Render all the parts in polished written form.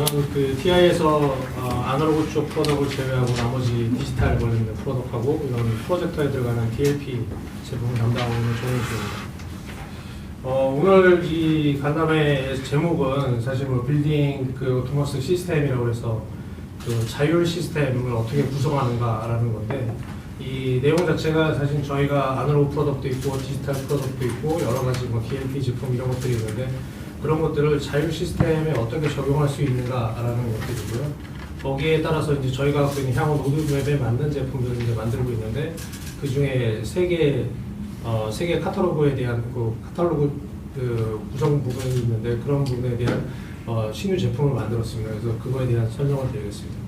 저는 그 TI에서 아날로그 쪽 프로덕트를 제외하고 나머지 디지털 관련된 프로덕트하고 이런 프로젝터에 들어가는 DLP 제품을 담당하고 있는 조은수입니다. 오늘 이 간담회 제목은 사실 뭐 빌딩 그 오토머스 시스템이라고 해서 그 자율 시스템을 어떻게 구성하는가라는 건데, 이 내용 자체가 사실 저희가 아날로그 프로덕트도 있고 디지털 프로덕트도 있고 여러 가지 뭐 DLP 제품 이런 것들이 있는데, 그런 것들을 자율 시스템에 어떻게 적용할 수 있는가라는 것들이고요. 거기에 따라서 이제 저희가 갖고 있는 향후 로드맵에 맞는 제품들을 이제 만들고 있는데, 그 중에 세 개 카탈로그에 대한 그 카탈로그 그 구성 부분이 있는데, 그런 부분에 대한 신규 제품을 만들었습니다. 그래서 그거에 대한 설명을 드리겠습니다.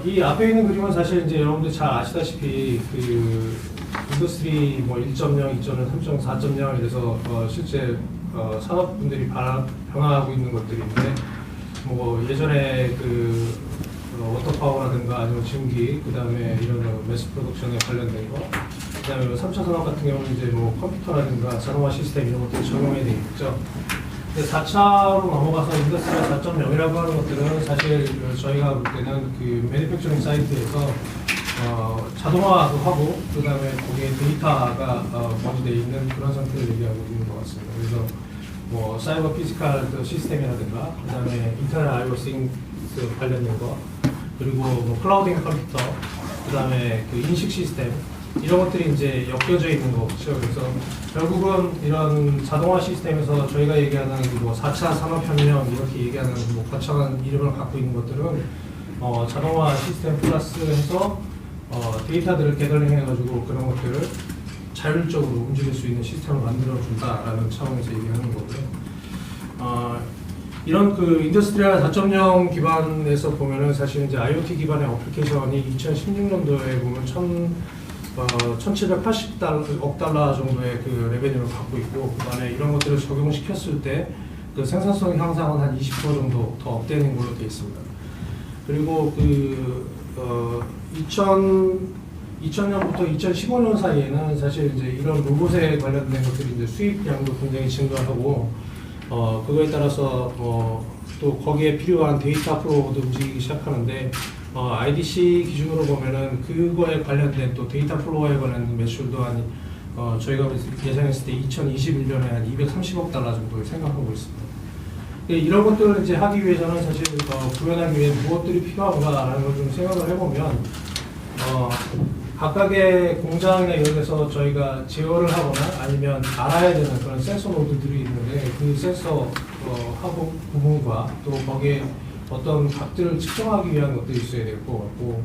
이 앞에 있는 그림은 사실 이제 여러분들 잘 아시다시피 그 인더스트리 뭐 1.0, 2.0, 3.0, 4.0 이래서 실제 산업분들이 변화하고 있는 것들인데, 뭐 예전에 그 워터파워라든가 아니면 증기, 그 다음에 이런 매스 프로덕션에 관련된 거, 그 다음에 3차 산업 같은 경우는 이제 뭐 컴퓨터라든가 자동화 시스템 이런 것들이 적용이 되어 있죠. 근데 4차로 넘어가서 인더스트리 4.0이라고 하는 것들은 사실 저희가 볼 때는 그 매니팩처링 사이트에서 자동화도 하고, 그 다음에 거기에 데이터가 먼저 되어 있는 그런 상태를 얘기하고 있는 것 같습니다. 그래서 뭐 사이버 피지컬 시스템이라든가, 그 다음에 인터넷 IoT 관련된 거, 그리고 뭐 클라우딩 컴퓨터, 그 다음에 그 인식 시스템, 이런 것들이 이제 엮여져 있는 거죠. 그래서 결국은 이런 자동화 시스템에서 저희가 얘기하는 뭐 4차 산업혁명 이렇게 얘기하는 뭐 거창한 이름을 갖고 있는 것들은 자동화 시스템 플러스 해서 데이터들을 게더링 해가지고 그런 것들을 자율적으로 움직일 수 있는 시스템을 만들어준다라는 차원에서 얘기하는 거고요. 이런 그 인더스트리얼 4.0 기반에서 보면은 사실 이제 IoT 기반의 어플리케이션이 2016년도에 보면 1,780억 달러 정도의 그 레베뉴를 갖고 있고, 그다음에 이런 것들을 적용시켰을 때 그 생산성 향상은 한 20% 정도 더 업되는 걸로 되어 있습니다. 그리고 그 2000년부터 2015년 사이에는 사실 이제 이런 로봇에 관련된 것들이 이제 수입량도 굉장히 증가하고, 그거에 따라서 또 거기에 필요한 데이터 플로우도 움직이기 시작하는데, IDC 기준으로 보면은 그거에 관련된 또 데이터 플로우에 관련된 매출도 한 저희가 예상했을 때 2021년에 한 230억 달러 정도를 생각하고 있습니다. 이런 것들을 이제 하기 위해서는 사실 구현하기 위해 무엇들이 필요한가라는 걸 좀 생각을 해보면, 각각의 공장이나 이런 데서 저희가 제어를 하거나 아니면 알아야 되는 그런 센서 노드들이 있는데, 그 센서 하고 부분과 또 거기에 어떤 값들을 측정하기 위한 것들이 있어야 될 것 같고,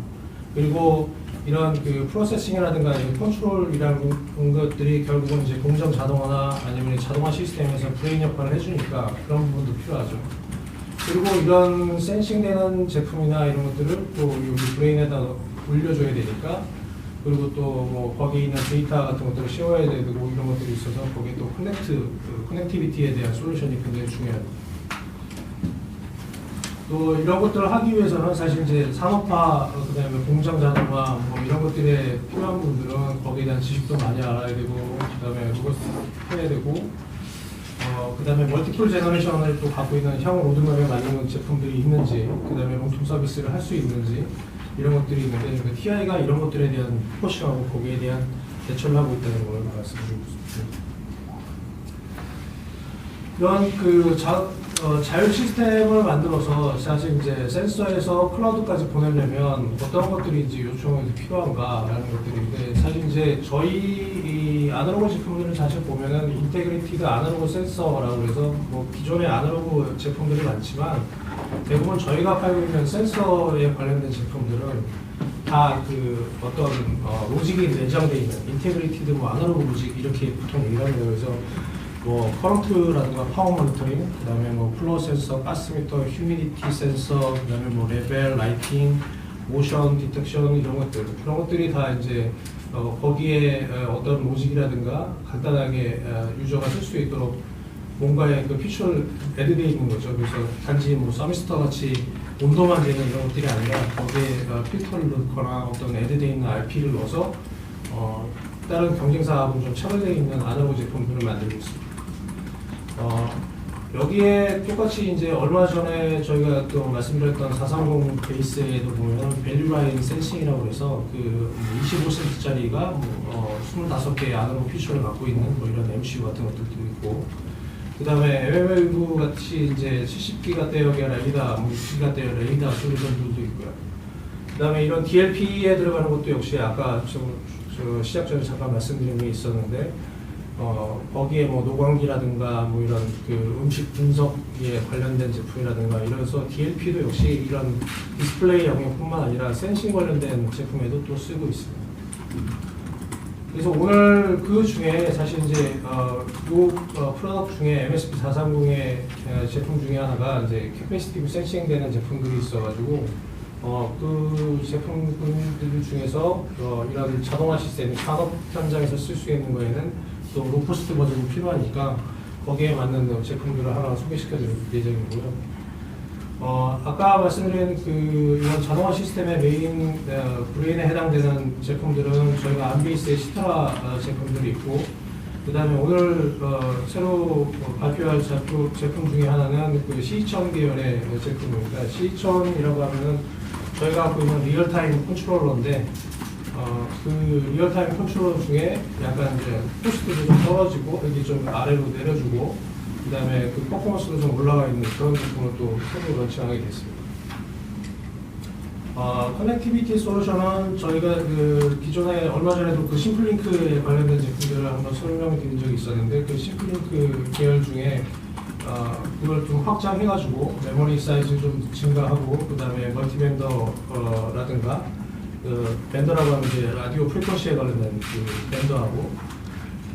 그리고 이런 그 프로세싱이라든가 컨트롤이라는 것들이 결국은 이제 공정 자동화나 아니면 자동화 시스템에서 브레인 역할을 해주니까 그런 부분도 필요하죠. 그리고 이런 센싱되는 제품이나 이런 것들을 또 여기 브레인에다 올려줘야 되니까, 그리고 또 뭐 거기 있는 데이터 같은 것들을 씌워야 되고 이런 것들이 있어서 거기에 또 커넥티비티에 대한 솔루션이 굉장히 중요합니다. 또 이런 것들을 하기 위해서는 사실 이제 산업화, 그다음에 공장 자동화 뭐 이런 것들에 필요한 분들은 거기에 대한 지식도 많이 알아야 되고, 그다음에 로봇 해야 되고, 그다음에 멀티플 제너레이션을 또 갖고 있는 향후 로드맵에 맞는 제품들이 있는지, 그다음에 롱텀 서비스를 할 수 있는지, 이런 것들이 있는데, 그 TI가 이런 것들에 대한 포싱하고 거기에 대한 대처를 하고 있다는 걸 말씀드리고 싶습니다. 이런 그 자율 시스템을 만들어서 사실 이제 센서에서 클라우드까지 보내려면 어떤 것들이 이제 요청이 필요한가라는 것들인데, 사실 이제 저희 이 아날로그 제품들은 사실 보면은 인테그레이티드 아날로그 센서라고 해서 뭐 기존의 아날로그 제품들이 많지만, 대부분 저희가 팔고 있는 센서에 관련된 제품들은 다 그 어떤 로직이 내장되어 있는 인테그레이티드 뭐 아날로그 로직 이렇게 보통 얘기를 합니다. 그래서 뭐 커런트라든가 파워 모니터링, 그다음에 뭐 플로우 센서, 가스미터, 휴미디티 센서, 그다음에 뭐 레벨, 라이팅, 모션 디텍션 이런 것들이 다 이제 거기에 어떤 로직이라든가 간단하게 유저가 쓸 수 있도록 뭔가의 그 피처를 애드되어 있는 거죠. 그래서 단지 뭐 서미스터 같이 온도만 되는 이런 것들이 아니라 거기에 필터를 넣거나 어떤 애드되어 있는 RP를 넣어서 다른 경쟁사하고 좀 차별되어 있는 아날로그 제품들을 만들고 있습니다. 여기에 똑같이 이제 얼마 전에 저희가 또 말씀드렸던 430 베이스에도 보면 밸류 라인 센싱이라고 해서 그 25센트짜리가 25개 안으로 피처를 갖고 있는 뭐 이런 MCU 같은 것들도 있고, 그 다음에 MM웨이브 같이 이제 70기가대역의 레이더, 60기가대역 레이더 솔루션들도 있고요. 그 다음에 이런 DLP에 들어가는 것도 역시 아까 저 시작 전에 잠깐 말씀드린 게 있었는데, 거기에 뭐 노광기라든가 뭐 이런 그 음식 분석에 관련된 제품이라든가 이래서 DLP도 역시 이런 디스플레이 영역뿐만 아니라 센싱 관련된 제품에도 또 쓰고 있습니다. 그래서 오늘 그 중에 사실 이제 프로덕트 중에 MSP430의 제품 중에 하나가 이제 캐패시티브 센싱 되는 제품들이 있어가지고 그 제품들 중에서 이런 자동화 시스템, 산업 현장에서 쓸 수 있는 거에는 또 로포스트 버전이 필요하니까 거기에 맞는 제품들을 하나 소개시켜드릴 예정이고요. 아까 말씀드린 그 이런 자동화 시스템의 메인 브레인에 해당되는 제품들은 저희가 안베이스의 시트라 제품들이 있고, 그 다음에 오늘 새로 발표할 제품 중에 하나는 그 C2000 계열의 제품입니다. C2000이라고 하면은 저희가 갖고 있는 리얼타임 컨트롤러인데, 그 리얼타임 컨트롤러 중에 약간 이제 코스트도 좀 떨어지고 이게 좀 아래로 내려주고, 그 다음에 그 퍼포먼스도 좀 올라가 있는 그런 제품을 또 새로 런칭하게 됐습니다. 커넥티비티 솔루션은 저희가 그 기존에 얼마 전에도 그 심플링크에 관련된 제품들을 한번 설명드린 적이 있었는데, 그 심플링크 계열 중에 그걸 좀 확장해가지고 메모리 사이즈 좀 증가하고, 그 다음에 멀티밴더라든가 그 밴더라고 하면 이제 라디오 프리퀀시에 관련된 그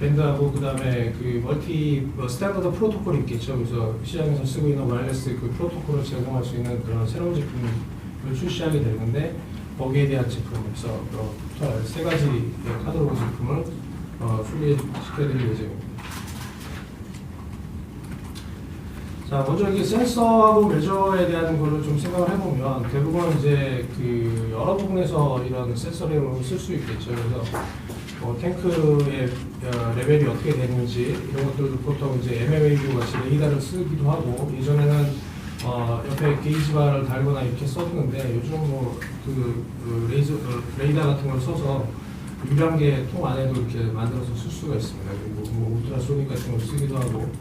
밴드하고 그 다음에 그 스탠더드 프로토콜이 있겠죠. 그래서 시장에서 쓰고 있는 와이어리스 그 프로토콜을 제공할 수 있는 그런 새로운 제품을 출시하게 되는데, 거기에 대한 제품에서 세 가지 카탈로그 제품을 소개시켜드릴 예정입니다. 자, 먼저 이게 센서하고 매저에 대한 거를 좀 생각을 해보면 대부분 이제 그 여러 부분에서 이런 센서를 쓸 수 있겠죠. 그래서 탱크의 레벨이 어떻게 되는지 이런 것들도 보통 이제 MMAU 같이 레이더를 쓰기도 하고, 예전에는 옆에 게이지바를 달거나 이렇게 썼는데 요즘 레이더 같은 걸 써서 유량계 통 안에도 이렇게 만들어서 쓸 수가 있습니다. 그리고 뭐 울트라소닉 같은 걸 쓰기도 하고.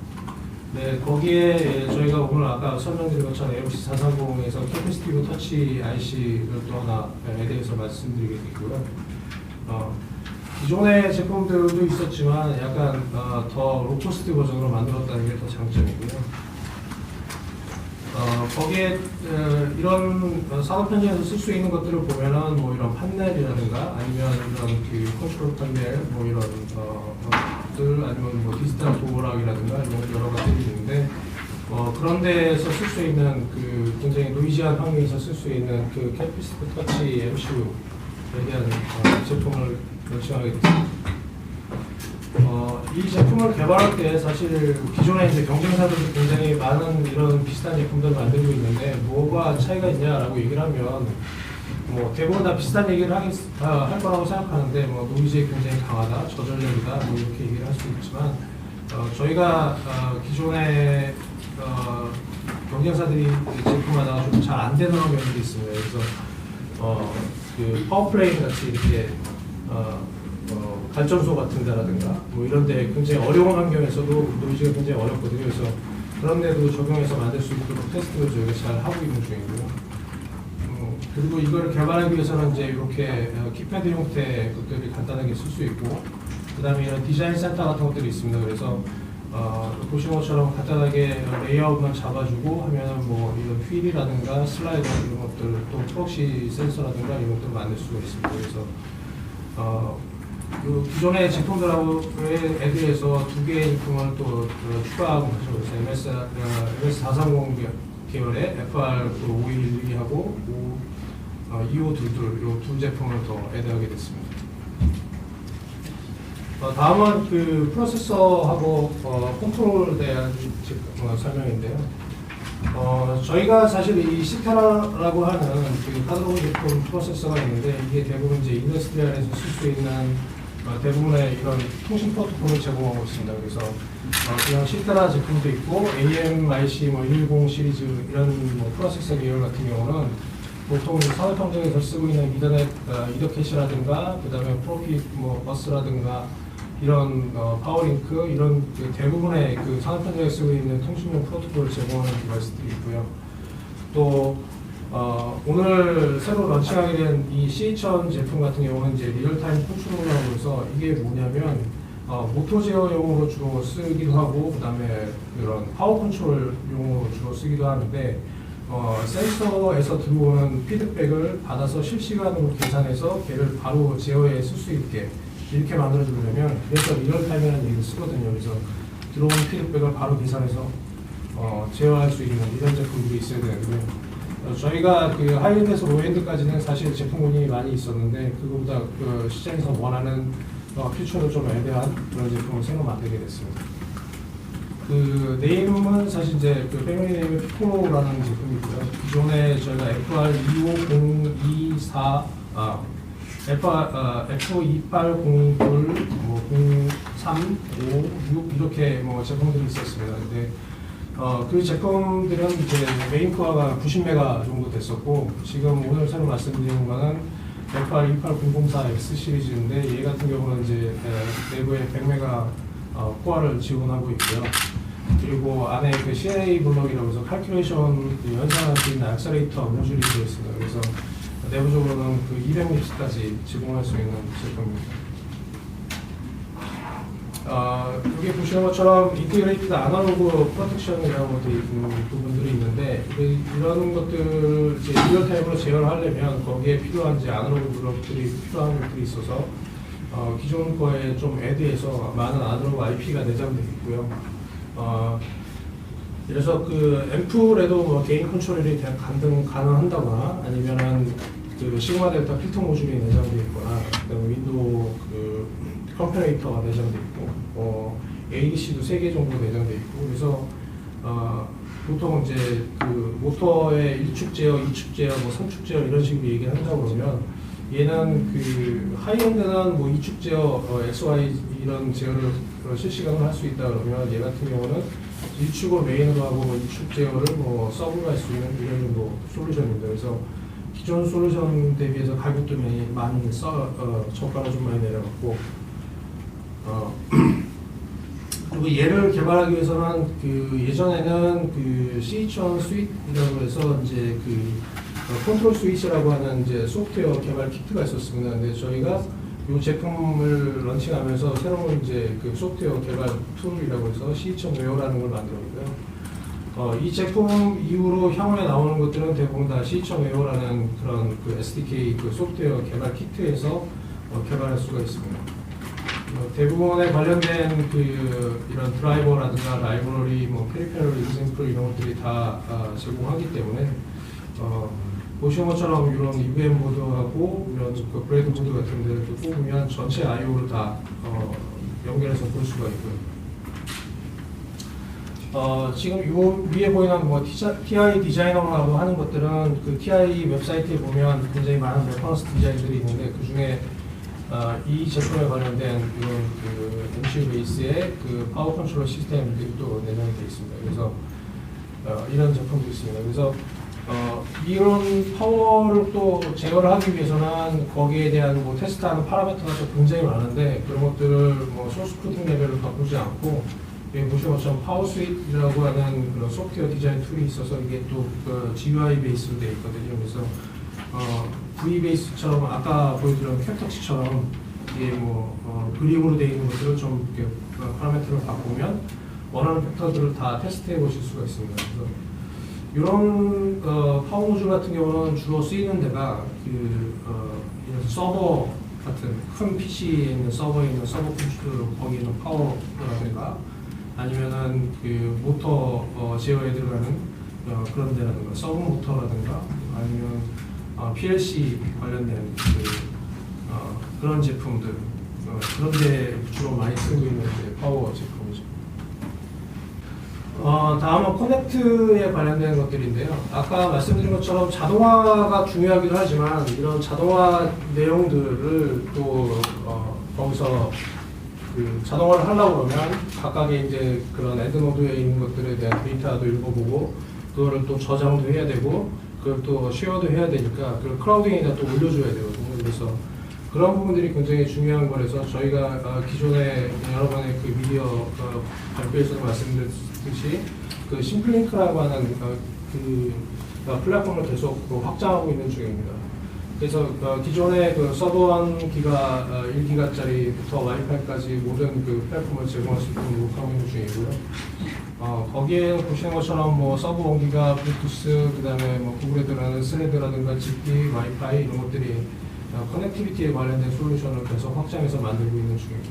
네, 거기에 저희가 오늘 아까 설명드린 것처럼 MSP430에서 캐패시티브 터치 IC를 또 하나에 대해서 말씀드리게 되고요. 기존의 제품들도 있었지만 약간 더 로코스트 버전으로 만들었다는 게 더 장점이고요. 거기에 이런 산업 현장에서 쓸 수 있는 것들을 보면은 뭐 이런 판넬이라든가 아니면 이런 그 컨트롤 판넬 뭐 이런 것들 아니면 뭐 디지털 도어락이라든가 이런 여러 가지들이 있는데, 그런 데에서 쓸 수 있는 그 굉장히 노이즈한 환경에서 쓸 수 있는 그 캐패시티브 터치 MCU에 대한 제품을 런칭하게 됐습니다. 이 제품을 개발할 때 사실 기존에 이제 경쟁사들이 굉장히 많은 이런 비슷한 제품들을 만들고 있는데 뭐가 차이가 있냐라고 얘기를 하면 뭐 대부분 다 비슷한 얘기를 할 거라고 생각하는데, 뭐 노이즈에 굉장히 강하다, 저전력이다, 뭐 이렇게 얘기를 할 수 있지만 저희가 기존에 경쟁사들이 제품마다 좀 잘 안 되는 면들이 있습니다. 그래서 그 파워플레인 같이 이렇게 발전소 같은 데라든가 뭐 이런 데 굉장히 어려운 환경에서도 노이즈가 굉장히 어렵거든요. 그래서 그런 데도 적용해서 만들 수 있도록 테스트를 저희가 잘 하고 있는 중이고요. 그리고 이걸 개발하기 위해서는 이제 이렇게 키패드 형태 것들이 간단하게 쓸 수 있고, 그 다음에 이런 디자인 센터 같은 것들이 있습니다. 그래서 보시는 것처럼 간단하게 레이아웃만 잡아주고 하면은 뭐 이런 휠이라든가 슬라이더 이런 것들, 또 프록시 센서라든가 이런 것들을 만들 수가 있습니다. 그래서 기존의 제품들에 대해서 두 개의 제품을 또 추가하고 있죠. 그래서 MS430 계열의 FR5112하고 2522 이 두 제품을 더 애드하게 됐습니다. 다음은 그 프로세서하고 컨트롤에 대한 설명인데요. 저희가 사실 이 시타라고 하는 그 카탈로그 제품 프로세서가 있는데, 이게 대부분 이제 인더스트리얼에서 쓸 수 있는 대부분의 이런 통신 프로토콜을 제공하고 있습니다. 그래서 그냥 시테라 제품도 있고 AMIC 110 시리즈 이런 프로세서 계열 같은 경우는 보통 산업 환경에서 쓰고 있는 이더넷 이더캐시라든가 그다음에 프로핏 버스라든가 이런 파워링크 이런 대부분의 산업 현장에 쓰고 있는 통신용 프로토콜을 제공하는 디바이스들이 있고요. 또 오늘 새로 런칭하게 된 이 C2000 제품 같은 경우는 이제 리얼타임 컨트롤러라고 해서 이게 뭐냐면 모터 제어용으로 주로 쓰기도 하고 그다음에 이런 파워 컨트롤용으로 주로 쓰기도 하는데 센서에서 들어오는 피드백을 받아서 실시간으로 계산해서 걔를 바로 제어에 쓸 수 있게 이렇게 만들어주려면 그래서 리얼타임이라는 얘기를 쓰거든요. 그래서 들어오는 피드백을 바로 계산해서 제어할 수 있는 이런 제품들이 있어야 되는데 저희가 하이엔드에서 로엔드까지는 사실 제품군이 많이 있었는데 그거보다 시장에서 원하는 퓨처를 좀 애대한 그런 제품을 새로 만들게 됐습니다. 네임은 사실 이제 패밀리 네임의 피코라는 제품이고요. 기존에 저희가 FR25024 F2802, 03, 5, 6 이렇게 제품들이 있었습니다. 근데 그 제품들은 이제 메인 코어가 90메가 정도 됐었고 지금 오늘 새로 말씀드리는 거는 FR28004X 시리즈인데 얘 같은 경우는 이제 내부에 100메가 코어를 지원하고 있고요. 그리고 안에 CNA 블록이라고 해서 칼큘레이션 연산할 수 있는 액셀레이터 모듈이 들어있습니다. 그래서 내부적으로는 200Mb까지 제공할 수 있는 제품입니다. 여기 보시는 것처럼 인티그레이티드 아날로그 프로텍션이라고 되어 있는 부분들이 있는데 이런 것들 이제 리얼타임으로 제어를 하려면 거기에 필요한 이제 아날로그 블록들이 필요한 것들이 있어서 기존 거에 좀 애드해서 많은 아날로그 IP가 내장되어 있고요. 그래서 앰플에도 개인 컨트롤이 가능한다거나 아니면은 시그마 델타 필터 모듈이 내장되어 있거나 그다음에 윈도우 컴퍼레이터가 내장되어 있고 ADC도 3개 정도 내장되어 있고 그래서 보통 이제 모터의 1축 제어, 2축 제어, 3축 제어 이런 식으로 얘기를 한다고 그러면 얘는 하이엔드는 2축 제어, XY 이런 제어를 실시간으로 할 수 있다 그러면 얘 같은 경우는 1축을 메인으로 하고 2축 제어를 서브로 할 수 있는 이런 정도 솔루션입니다. 그래서 기존 솔루션 대비해서 가격도 많이 저가가 좀 많이 내려갔고 그리고 얘를 개발하기 위해서는 예전에는 C2000 스윗이라고 해서 이제 컨트롤 스위치라고 하는 이제 소프트웨어 개발 키트가 있었습니다. 근데 저희가 이 제품을 런칭하면서 새로운 이제 소프트웨어 개발 툴이라고 해서 C2000 웨어라는 걸 만들었고요. 이 제품 이후로 향후에 나오는 것들은 대부분 다 C2000 웨어라는 그런 SDK 소프트웨어 개발 키트에서 개발할 수가 있습니다. 대부분에 관련된 이런 드라이버라든가 라이브러리, 페리페럴 익sem플 이런 것들이 다 제공하기 때문에 보시는 것처럼 이런 UVM 보드하고 이런 브레이드 보드 같은 데를 뽑으면 전체 I/O를 다 연결해서 볼 수가 있고요. 지금 요 위에 보이는 TI 디자이너라고 하는 것들은 TI 웹사이트에 보면 굉장히 많은 레퍼런스 디자인들이 있는데 그 중에 이 제품에 관련된 이런 MCU 베이스의 파워 컨트롤 시스템들이 또 내장이 되어 있습니다. 그래서 이런 제품도 있습니다. 그래서 이런 파워를 또 제어를 하기 위해서는 거기에 대한 테스트하는 파라미터가 또 굉장히 많은데 그런 것들을 소스 코딩 레벨을 바꾸지 않고 여기 보시는 것처럼 파워 스윗이라고 하는 그런 소프트웨어 디자인 툴이 있어서 이게 또 GUI 베이스로 되어 있거든요. 그래서 V 베이스처럼 아까 보여드린 캡터치처럼 이게 그림으로 되어 있는 것들을 좀 이렇게 파라미터를 바꾸면 원하는 팩터들을 다 테스트해 보실 수가 있습니다. 그래서 이런 파워 모듈 같은 경우는 주로 쓰이는 데가 이런 서버 같은 큰 PC에 있는 서버에 있는 서버 컴퓨터 거기에 있는 파워라든가 아니면은 모터 제어에 들어가는 그런 데라든가 서브 모터라든가 아니면 PLC 관련된 그런 제품들 그런 데 주로 많이 쓰고 있는 파워 제품이죠. 다음은 커넥트에 관련된 것들인데요. 아까 말씀드린 것처럼 자동화가 중요하기도 하지만 이런 자동화 내용들을 또 거기서 그 자동화를 하려고 그러면 각각의 이제 그런 엔드노드에 있는 것들에 대한 데이터도 읽어보고 그거를 또 저장도 해야 되고 그걸 또 쉐어도 해야 되니까 그걸 클라우딩에다 또 올려줘야 되거든요. 그래서 그런 부분들이 굉장히 중요한 거라서 저희가 기존에 여러 번의 그 미디어 발표에서도 말씀드렸듯이 그 심플링크라고 하는 그 플랫폼을 계속 확장하고 있는 중입니다. 그래서 기존의 그 서버 1기가 1기가짜리부터 와이파이까지 모든 그 플랫폼을 제공할 수 있도록 노력하고 있는 중이고요. 거기에 보시는 것처럼 뭐 서버 1기가 블루투스, 그 다음에 뭐 구글에 들어가는 스레드라든가 지피, 와이파이 이런 것들이 커넥티비티에 관련된 솔루션을 계속 확장해서 만들고 있는 중입니다.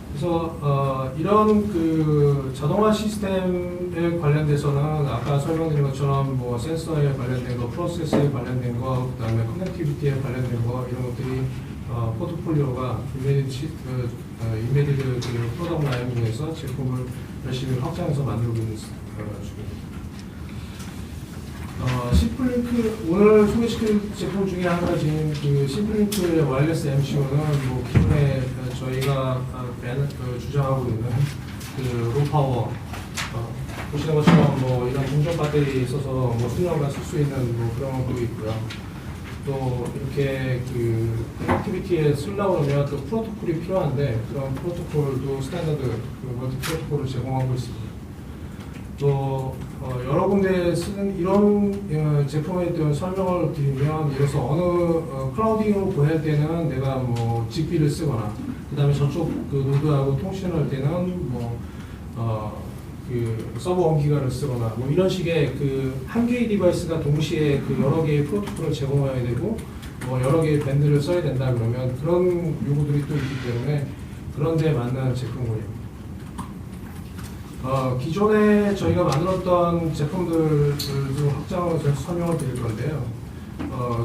그래서 이런 그 자동화 시스템에 관련돼서는 아까 설명드린 것처럼 뭐 센서에 관련된 거, 프로세스에 관련된 거, 그다음에 커넥티비티에 관련된 거 이런 것들이 포트폴리오가 인베디드 그 프로덕트 라인에서 제품을 열심히 확장해서 만들고 있는 중입니다. 심플링크 오늘 소개시킬 제품 중에 한 가지인 그 심플링크의 와이어리스 MCU는 뭐 기존에 저희가 주장하고 있는 그 로파워 보시는 것처럼 뭐 이런 동전 배터리에 있어서 뭐 수년간 쓸 수 있는 뭐 그런 것도 있고요. 또 이렇게 그 커넥티비티에 쓰려고 하면 또 프로토콜이 필요한데 그런 프로토콜도 스탠더드 그 멀티 프로토콜을 제공하고 있습니다. 또 여러 군데 쓰는 이런 제품에 대한 설명을 드리면 예를 들어서 어느 클라우딩으로 보낼 때는 내가 뭐 직비를 쓰거나 그 다음에 저쪽 그 노드하고 통신을 할 때는 뭐 그 서버 1기가를 쓰거나 뭐 이런 식의 그 한 개의 디바이스가 동시에 그 여러 개의 프로토콜을 제공해야 되고 뭐 여러 개의 밴드를 써야 된다 그러면 그런 요구들이 또 있기 때문에 그런 데에 맞는 제품군요. 기존에 저희가 만들었던 제품들도 확장을 설명을 드릴 건데요.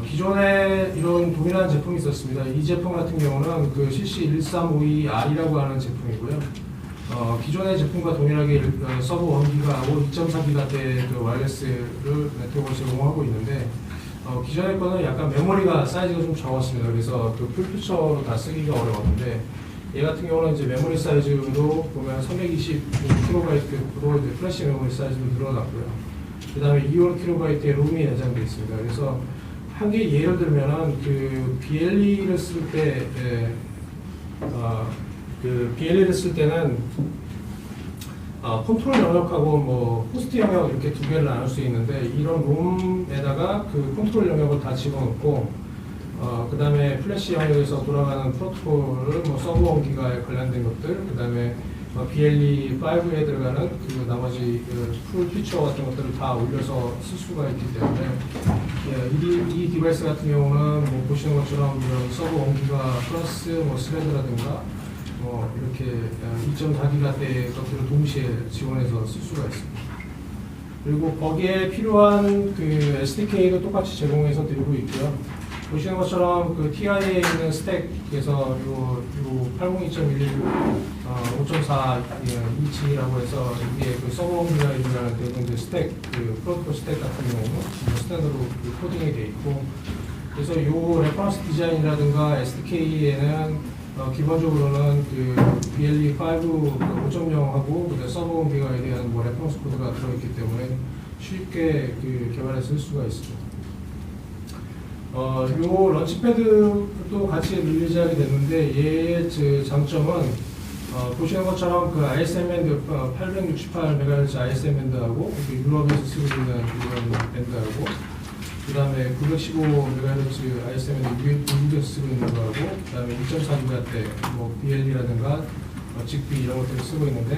기존에 이런 동일한 제품이 있었습니다. 이 제품 같은 경우는 그 CC1352R이라고 하는 제품이고요. 기존의 제품과 동일하게 서버 1기가하고 2.4기가대 그 와이어리스를 네트워크를 제공하고 있는데 기존의 거는 약간 메모리가 사이즈가 좀 적었습니다. 그래서 그 풀피처로 다 쓰기가 어려웠는데 얘 같은 경우는 이제 메모리 사이즈로 보면 325KB로 이제 플래시 메모리 사이즈로 늘어났고요. 그 다음에 2kB의 롬이 내장되어 있습니다. 그래서 한 개 예를 들면은 그 BLE를 쓸 때, 그 BLE를 쓸 때는 컨트롤 영역하고 뭐 호스트 영역 이렇게 두 개를 나눌 수 있는데 이런 롬에다가 그 컨트롤 영역을 다 집어넣고 그 다음에 플래시 영역에서 돌아가는 프로토콜을 뭐 서버 1기가에 관련된 것들, 그 다음에 BLE5에 들어가는 그 나머지 풀 피처 같은 것들을 다 올려서 쓸 수가 있기 때문에 이 디바이스 같은 경우는 뭐 보시는 것처럼 이런 서버 1기가 플러스 뭐 스레드라든가 뭐 이렇게 2.4기가대 것들을 동시에 지원해서 쓸 수가 있습니다. 그리고 거기에 필요한 그 SDK도 똑같이 제공해서 드리고 있고요. 보시는 것처럼 그 TI에 있는 스택에서 요 802.11 5.4 2층이라고 해서 이게 그 서버 1기가에 들어가는 대부분 스택 그 프로토콜 스택 같은 경우는 스탠드로 그 코딩이 돼 있고 그래서 요 레퍼런스 디자인이라든가 SDK에는 기본적으로는 그 BLE5 5.0하고 그 서버 1기가에 대한 뭐 레퍼런스 코드가 들어있기 때문에 쉽게 그 개발해서 쓸 수가 있습니다. 요 런치패드도 같이 릴리즈하게 됐는데 얘의 장점은 보시는 것처럼 그 ISM 밴드 868MHz ISM 밴드하고 유럽에서 쓰고 있는 이런 밴드하고 그 다음에 915MHz ISM 밴드 미국에서 쓰고 있는 거하고 그 다음에 2.4기가대 뭐 BLE라든가 직비 이런 것들을 쓰고 있는데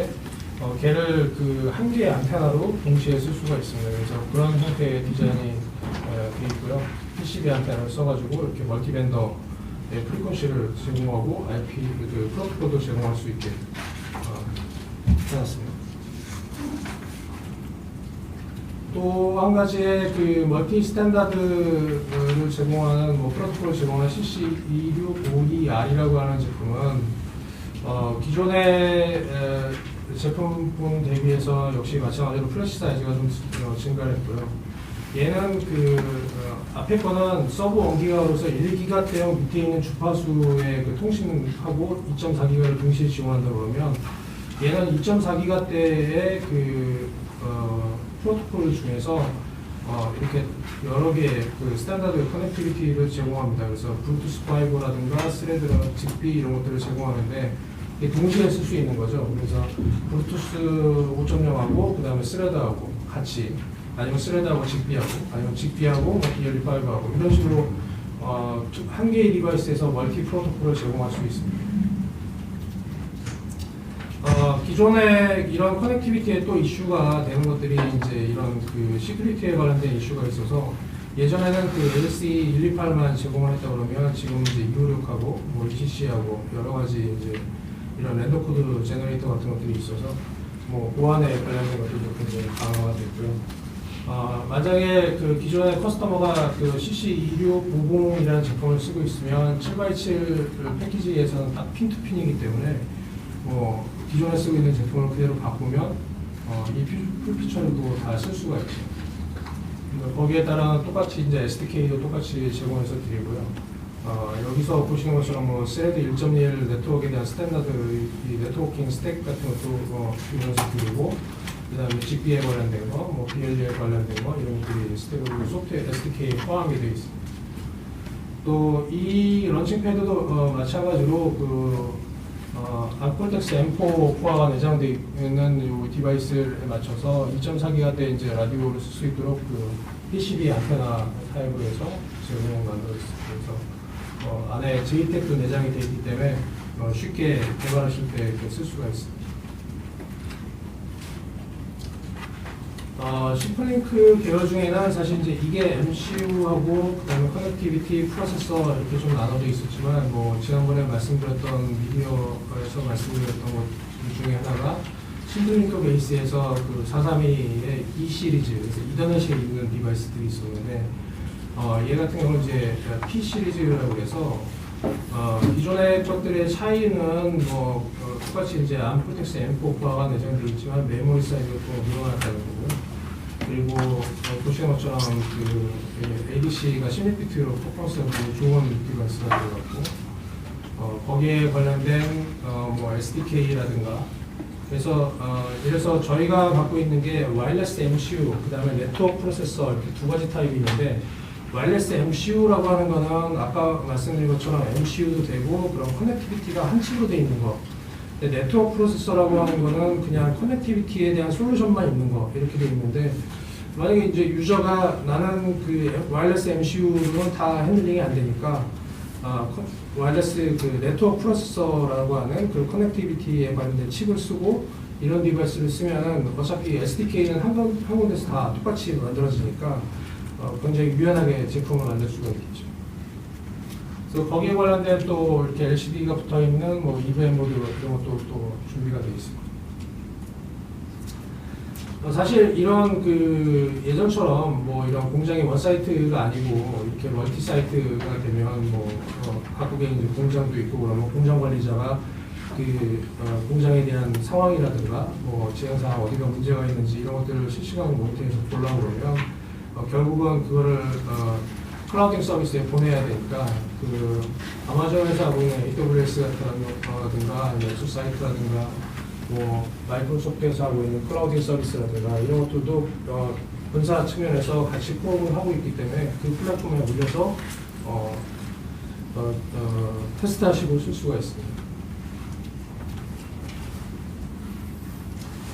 걔를 그 한 개의 안테나로 동시에 쓸 수가 있습니다. 그래서 그런 형태의 디자인이 되어 있고요. PCB 안테나를 써가지고 이렇게 멀티밴더의 프리퀀시를 제공하고 IP 그 프로토콜도 제공할 수 있게 해놨습니다. 또 한 가지의 그 멀티 스탠다드를 제공하는 뭐 프로토콜을 제공하는 CC2652R이라고 하는 제품은 기존의 제품군 대비해서 역시 마찬가지로 플래시 사이즈가 좀 증가를 했고요. 얘는 앞에 거는 서브 1기가로서 1기가 대형 밑에 있는 주파수의 그 통신하고 2.4기가를 동시에 지원한다 그러면 얘는 2.4기가대의 프로토콜 중에서 이렇게 여러 개의 그 스탠다드 커넥티비티를 제공합니다. 그래서 블루투스 5라든가 스레드나 직비 이런 것들을 제공하는데 이게 동시에 쓸 수 있는 거죠. 그래서 블루투스 5.0하고 그 다음에 스레드하고 같이 아니면 스레드하고 직비하고 아니면 직비하고 뭐 BLE5하고 이런 식으로 한 개의 디바이스에서 멀티 프로토콜을 제공할 수 있습니다. 기존에 이런 커넥티비티에 또 이슈가 되는 것들이 이제 이런 시큐리티에 관련된 이슈가 있어서 예전에는 LC 128만 제공을 했다 그러면 지금 이제 256하고 뭐 ECC하고 여러 가지 이제 이런 랜덤 코드 제너레이터 같은 것들이 있어서 뭐 보안에 관련된 것들도 굉장히 강화가 됐고요. 만약에 기존의 커스터머가 CC2650이라는 제품을 쓰고 있으면 7x7 패키지에서는 딱 핀투핀이기 때문에 뭐 기존에 쓰고 있는 제품을 그대로 바꾸면 이 풀피처도 다 쓸 수가 있죠. 거기에 따라 똑같이 이제 SDK도 똑같이 제공해서 드리고요. 여기서 보시는 것처럼 뭐 스레드 1.1 네트워크에 대한 스탠다드 이 네트워킹 스택 같은 것도 기본에서 드리고, 그다음에 GP에 관련된 거, 뭐 BLE에 관련된 거 이런 것들이 스택으로 소프트웨어 SDK에 포함이 되어 있습니다. 또 이 런칭 패드도 마찬가지로 암콜텍스 M4 코어가 내장되어 있는 이 디바이스에 맞춰서 2.4기가대 이제 라디오를 쓸 수 있도록 PCB 안테나 타입으로 해서 제공을 만들어 있습니다. 그래서 안에 JTAG도 내장이 되어 있기 때문에 쉽게 개발하실 때 쓸 수가 있습니다. 시플링크 계열 중에는 사실 이제 이게 MCU하고 그다음에 커넥티비티, 프로세서 이렇게 좀 나눠져 있었지만 뭐 지난번에 말씀드렸던 미디어에서 말씀드렸던 것 중에 하나가 시플링크 베이스에서 432의 E 시리즈, 그래서 이더넷에 있는 디바이스들이 있었는데 얘 같은 경우는 이제 P 시리즈라고 해서 기존의 것들의 차이는 뭐 똑같이 이제 암프로텍스 M4 코어가 내장되어 있지만 메모리 사이즈가 좀 늘어났다는 거고요. 그리고 보시는 것처럼 ADC가 16비트로 퍼포먼스가 좋은 디바이스가 들어갔고 거기에 관련된 뭐 SDK라든가 그래서 이래서 저희가 갖고 있는 게 와이어리스 MCU, 그 다음에 네트워크 프로세서 이렇게 두 가지 타입이 있는데 와이어리스 MCU라고 하는 거는 아까 말씀드린 것처럼 MCU도 되고 그런 커넥티비티가 한 칩으로 되어 있는 거. 네트워크 프로세서라고 하는 거는 그냥 커넥티비티에 대한 솔루션만 있는 거 이렇게 되어 있는데 만약에 이제 유저가 나는 와이어리스 MCU는 다 핸들링이 안 되니까 와이어리스 네트워크 프로세서라고 하는 커넥티비티에 관련된 칩을 쓰고 이런 디바이스를 쓰면은 어차피 SDK는 한 군데서 다 똑같이 만들어지니까 굉장히 유연하게 제품을 만들 수가 있겠죠. 그래서 거기에 관련된 또 이렇게 LCD가 붙어 있는 뭐 EVM 모드 이런 것도 또 준비가 되어 있습니다. 사실 이런 예전처럼 뭐 이런 공장이 원 사이트가 아니고 이렇게 멀티 사이트가 되면 뭐 각국에 이제 공장도 있고 그러면 공장 관리자가 공장에 대한 상황이라든가 뭐 제한사항 어디가 문제가 있는지 이런 것들을 실시간으로 모니터해서 보려고 그러면 결국은 그거를 클라우딩 서비스에 보내야 되니까 아마존에서 하고 있는 AWS 같은가 엑소사이트라든가 뭐 마이크로소프트에서 하고 있는 클라우딩 서비스라든가 이런 것들도 본사 측면에서 같이 포함을 하고 있기 때문에 그 플랫폼에 올려서 테스트하시고 쓸 수가 있습니다.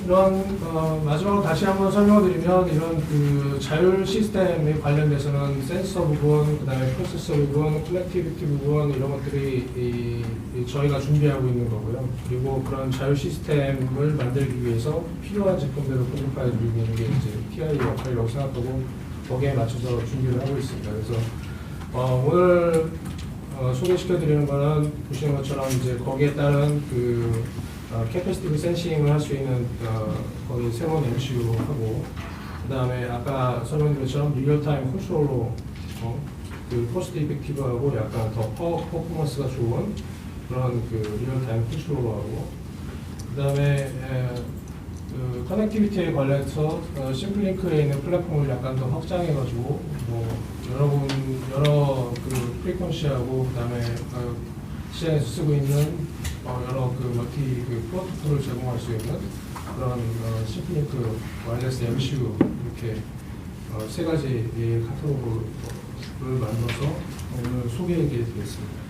이런 마지막으로 다시 한번 설명드리면 이런 자율 시스템에 관련돼서는 센서 부분, 그다음에 프로세서 부분, 커넥티비티 부분 이런 것들이 저희가 준비하고 있는 거고요. 그리고 그런 자율 시스템을 만들기 위해서 필요한 제품들을 공급해 드리는 게 이제 TI 역할이라고 생각하고 거기에 맞춰서 준비를 하고 있습니다. 그래서 오늘 소개시켜드리는 거는 보시는 것처럼 이제 거기에 따른 캐패시티 센싱을 할 수 있는 거기 새로운 MCU하고 그 다음에 아까 설명드린 것처럼 리얼타임 컨트롤로 코스트 이펙티브하고 약간 더 퍼포먼스가 좋은 그런 리얼타임 컨트롤러하고 그 다음에 그 커넥티비티에 관련해서 심플링크에 있는 플랫폼을 약간 더 확장해가지고 뭐 여러 그 프리퀀시하고 그다음에 시장에서 쓰고 있는 여러 그 멀티 그 프로토콜을 제공할 수 있는 그런 심플링크 와이어리스 MCU 이렇게 세 가지의 카탈로그를 만들어서 오늘 소개해 드리겠습니다.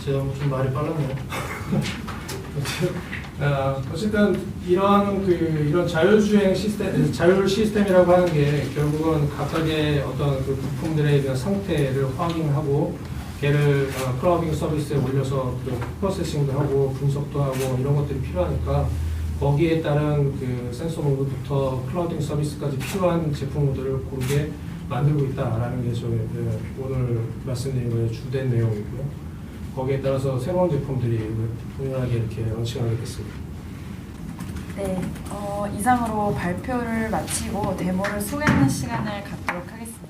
제가 좀 말이 빨랐네요. 어쨌든 이런 자율주행 시스템, 자율 시스템이라고 하는 게 결국은 각각의 어떤 그 부품들의 그냥 상태를 확인하고 걔를 클라우딩 서비스에 올려서 또 프로세싱도 하고 분석도 하고 이런 것들이 필요하니까 거기에 따른 그 센서 모드부터 클라우딩 서비스까지 필요한 제품들을 고르게 만들고 있다라는 게 저희 오늘 말씀드린 거의 주된 내용이고요. 거기에 따라서 새로운 제품들이 동일하게 이렇게 런칭하게 됐습니다. 네, 이상으로 발표를 마치고 데모를 소개하는 시간을 갖도록 하겠습니다.